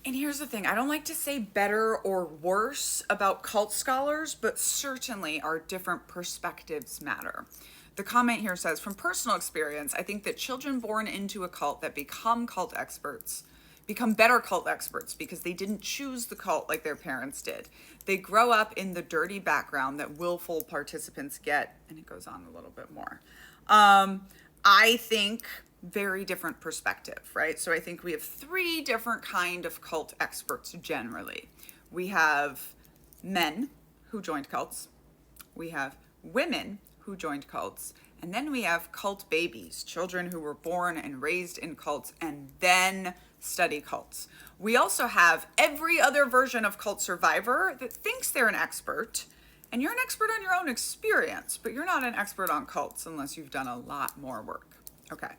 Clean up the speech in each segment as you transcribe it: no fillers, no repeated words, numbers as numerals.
And here's the thing, I don't like to say better or worse about cult scholars, but certainly our different perspectives matter. The comment here says, from personal experience, I think that children born into a cult that become cult experts become better cult experts because they didn't choose the cult like their parents did. They grow up in the dirty background that willful participants get, and it goes on a little bit more. I think very different perspective, right? So I think we have three different kind of cult experts generally. We have men who joined cults. We have women who joined cults. And then we have cult babies, children who were born and raised in cults and then study cults. We also have every other version of cult survivor that thinks they're an expert. And you're an expert on your own experience, but you're not an expert on cults unless you've done a lot more work. Okay.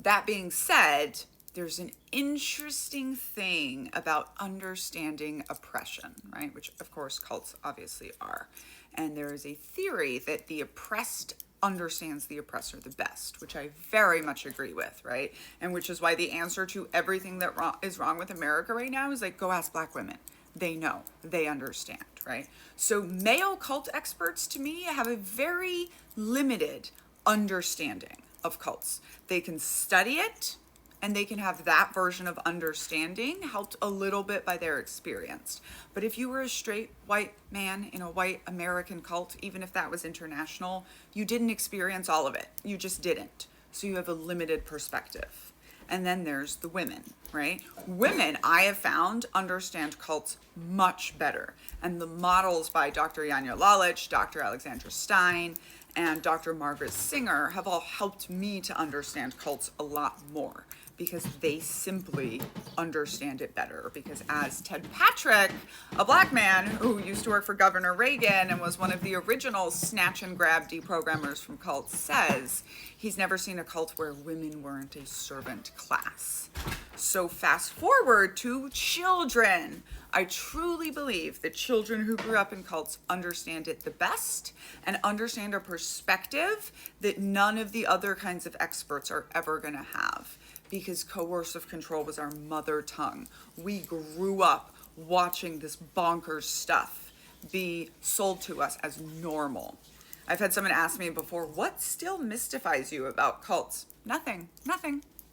That being said, there's an interesting thing about understanding oppression, right? Which, of course, cults obviously are. And there is a theory that the oppressed understands the oppressor the best, which I very much agree with, right? And which is why the answer to everything that is wrong with America right now is like, go ask Black women. They know, they understand, right? So male cult experts, to me, have a very limited understanding of cults. They can study it, and they can have that version of understanding helped a little bit by their experience. But if you were a straight white man in a white American cult, even if that was international, you didn't experience all of it. You just didn't. So you have a limited perspective. And then there's the women, right? Women, I have found, understand cults much better. And the models by Dr. Janja Lalich, Dr. Alexandra Stein, and Dr. Margaret Singer have all helped me to understand cults a lot more because they simply understand it better. Because as Ted Patrick, a Black man who used to work for Governor Reagan and was one of the original snatch and grab deprogrammers from cults, says, he's never seen a cult where women weren't a servant class. So fast forward to children. I truly believe that children who grew up in cults understand it the best and understand a perspective that none of the other kinds of experts are ever going to have, because coercive control was our mother tongue. We grew up watching this bonkers stuff be sold to us as normal. I've had someone ask me before, what still mystifies you about cults? Nothing.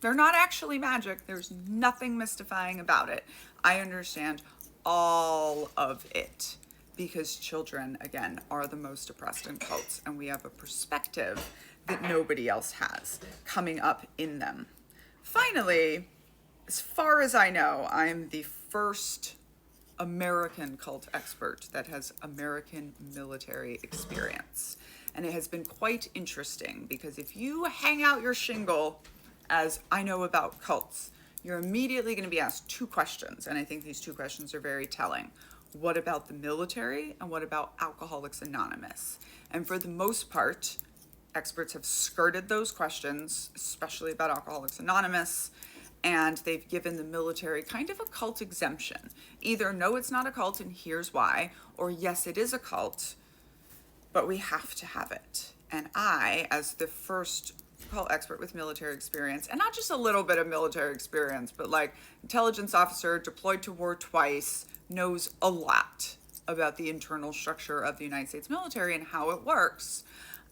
They're not actually magic. There's nothing mystifying about it. I understand all of it because children, again, are the most oppressed in cults, and we have a perspective that nobody else has coming up in them. Finally, as far as I know, I'm the first American cult expert that has American military experience. And it has been quite interesting because if you hang out your shingle as I know about cults, you're immediately going to be asked two questions. And I think these two questions are very telling. What about the military and what about Alcoholics Anonymous? And for the most part, experts have skirted those questions, especially about Alcoholics Anonymous, and they've given the military kind of a cult exemption. Either no, it's not a cult and here's why, or yes, it is a cult, but we have to have it. And I, as the first cult expert with military experience, and not just a little bit of military experience, but like intelligence officer, deployed to war twice, knows a lot about the internal structure of the United States military and how it works.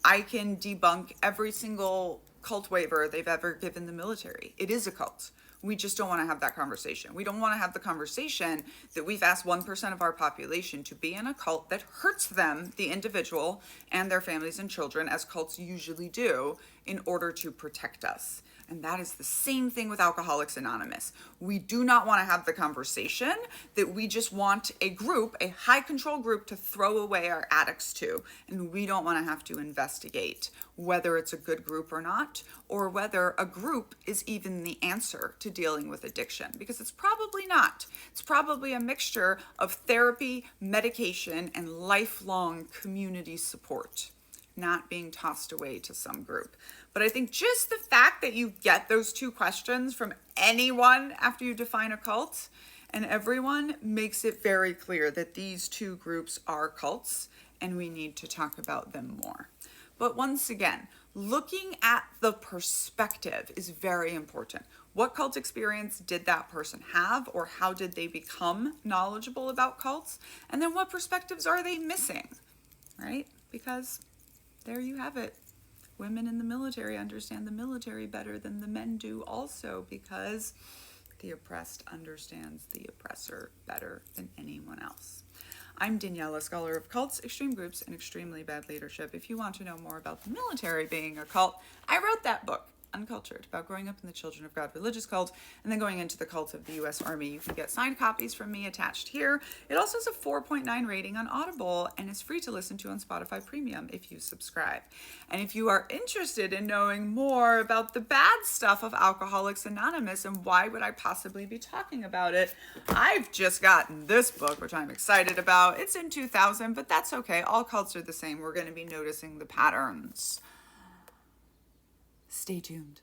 I can debunk every single cult waiver they've ever given the military. It is a cult. We just don't want to have that conversation. We don't want to have the conversation that we've asked 1% of our population to be in a cult that hurts them, the individual, and their families and children, as cults usually do, in order to protect us. And that is the same thing with Alcoholics Anonymous. We do not want to have the conversation that we just want a group, a high control group, to throw away our addicts to. And we don't want to have to investigate whether it's a good group or not, or whether a group is even the answer to dealing with addiction, because it's probably not. It's probably a mixture of therapy, medication, and lifelong community support, not being tossed away to some group. But I think just the fact that you get those two questions from anyone after you define a cult, and everyone, makes it very clear that these two groups are cults and we need to talk about them more. But once again, looking at the perspective is very important. What cult experience did that person have, or how did they become knowledgeable about cults? And then what perspectives are they missing, right? Because there you have it. Women in the military understand the military better than the men do also, because the oppressed understands the oppressor better than anyone else. I'm Daniella, scholar of cults, extreme groups, and extremely bad leadership. If you want to know more about the military being a cult, I wrote that book, Uncultured, about growing up in the Children of God religious cult and then going into the cult of the U.S. Army. You can get signed copies from me attached here. It also has a 4.9 rating on Audible and is free to listen to on Spotify Premium if you subscribe. And if you are interested in knowing more about the bad stuff of Alcoholics Anonymous and why would I possibly be talking about it, I've just gotten this book, which I'm excited about. It's in 2000, but that's okay. All cults are the same. We're going to be noticing the patterns. Stay tuned.